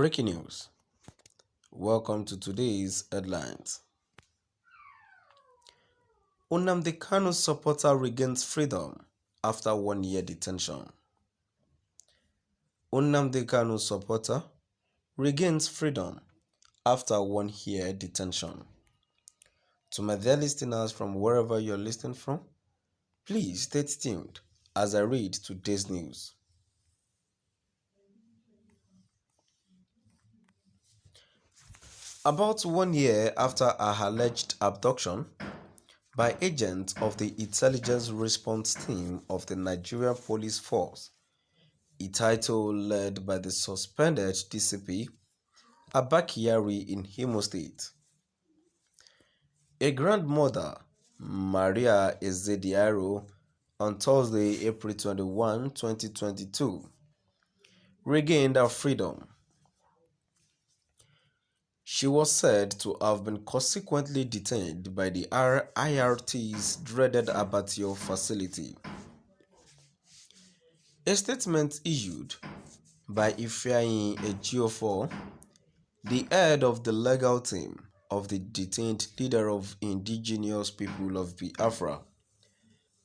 Breaking news. Welcome to today's headlines. Nnamdi Kanus supporter regains freedom after 1-year detention. Nnamdi Kanus supporter regains freedom after 1-year detention. To my dear listeners from wherever you're listening from, please stay tuned as I read today's news. About 1 year after her alleged abduction by agents of the intelligence response team of the Nigerian police force, Ipob led by the suspended DCP Abakiyari in Imo State. A grandmother, Maria Ezediaro, on Thursday, April 21, 2022, regained her freedom. She was said to have been consequently detained by the IRT's dreaded abattoir facility. A statement issued by Fīght Ejiofor, the head of the legal team of the detained leader of indigenous people of Biafra,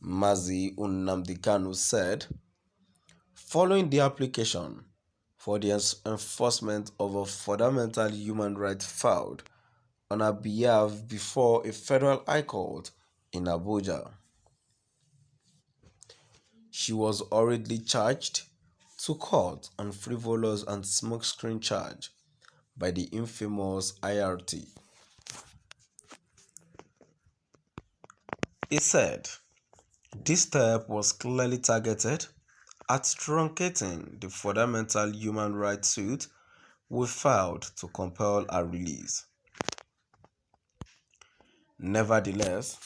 Mazi Nnamdi Kanus, said, following the application for the enforcement of a fundamental human right filed on her behalf before a federal high court in Abuja, she was hurriedly charged to court on frivolous and smokescreen charge by the infamous IRT. He said this step was clearly targeted at truncating the fundamental human rights suit we filed to compel her release. Nevertheless,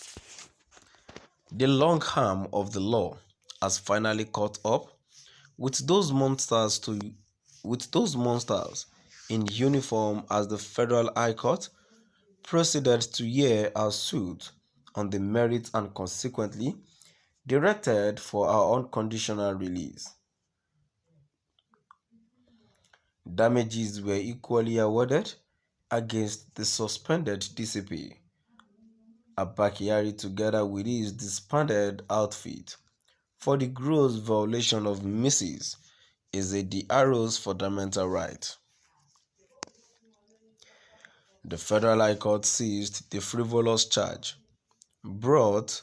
the long arm of the law has finally caught up with those monsters in uniform as the Federal High Court proceeded to hear our suit on the merits and consequently directed for our unconditional release. Damages were equally awarded against the suspended DCP Abakiyari together with his disbanded outfit for the gross violation of Mrs. Ezediaro's fundamental right. The Federal High Court seized the frivolous charge brought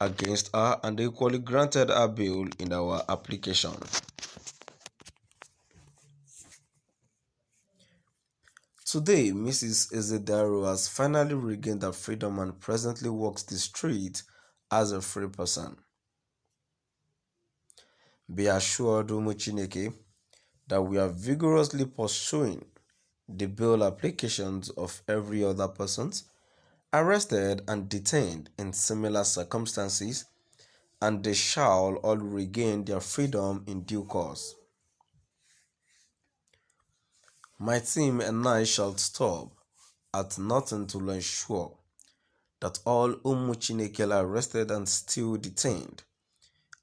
against her and equally granted her bail in our application. Today, Mrs. Ezediaro has finally regained her freedom and presently walks the street as a free person. Be assured, Ụmụ Chineke, that we are vigorously pursuing the bail applications of every other persons arrested and detained in similar circumstances, and they shall all regain their freedom in due course. My team and I shall stop at nothing to ensure that all Ụmụ Chineke arrested and still detained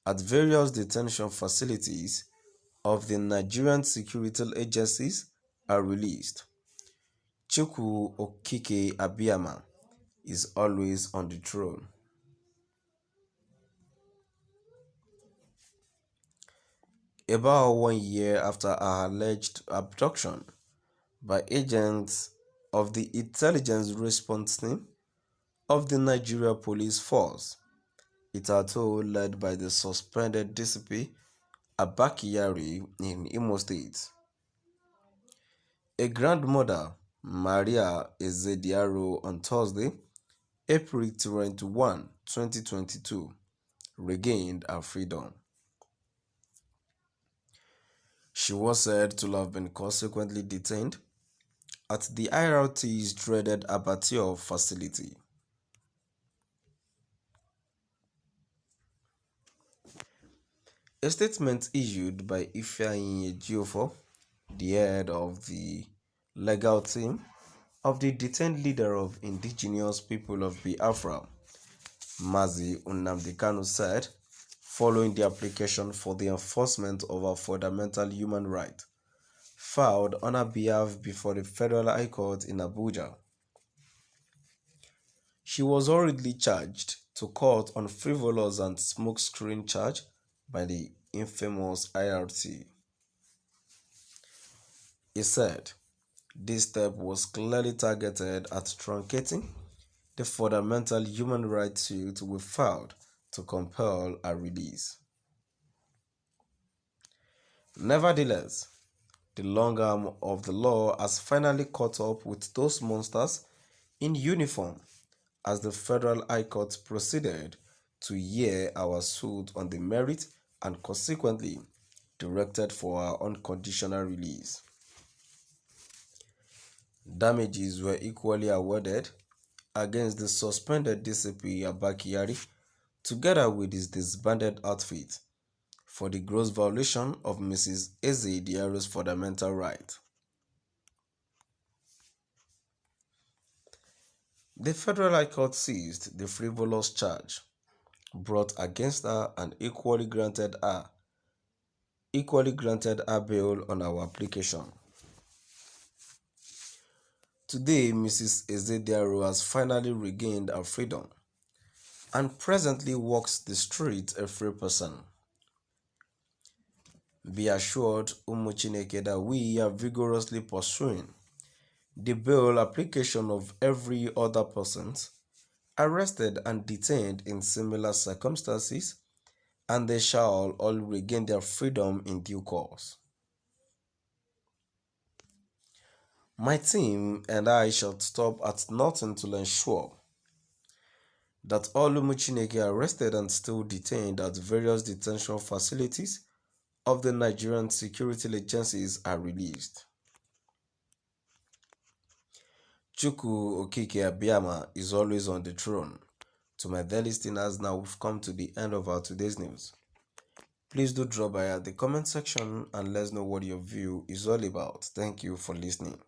at various detention facilities of the Nigerian security agencies are released. Chukwu Okike Abiyama is always on the throne. About 1 year after her alleged abduction by agents of the intelligence response team of the Nigeria police force, Ipob led by the suspended DCP Abakiyari in Imo State. A grandmother, Maria Ezediaro, on Thursday, April 21, 2022, regained her freedom. She was said to have been consequently detained at the IRT's dreaded abattoir facility. A statement issued by Fīght Ejiofor, the head of the legal team of the detained leader of indigenous people of Biafra, Mazi Nnamdi Kanus, said, following the application for the enforcement of our fundamental human right filed on her behalf before the Federal High Court in Abuja. She was hurriedly charged to court on frivolous and smokescreen charge by the infamous IRT. He said this step was clearly targeted at truncating the fundamental human rights suit we filed to compel her release. Nevertheless, the long arm of the law has finally caught up with those monsters in uniform as the Federal High Court proceeded to hear our suit on the merit and consequently directed for our unconditional release. Damages were equally awarded against the suspended DCP Abakari together with his disbanded outfit for the gross violation of Mrs. Eze Diarra's fundamental right. The Federal High Court seized the frivolous charge brought against her and equally granted her bail on our application. Today, Mrs. Eze Diarra has finally regained her freedom and presently walks the street a free person. Be assured, Chineke, that we are vigorously pursuing the bail application of every other person arrested and detained in similar circumstances, and they shall all regain their freedom in due course. My team and I shall stop at nothing to ensure that all Chineke arrested and still detained at various detention facilities of the Nigerian security agencies are released. Chukwu Okike Abiyama is always on the throne. To my dear listeners, now we've come to the end of our today's news. Please do drop by at the comment section and let us know what your view is all about. Thank you for listening.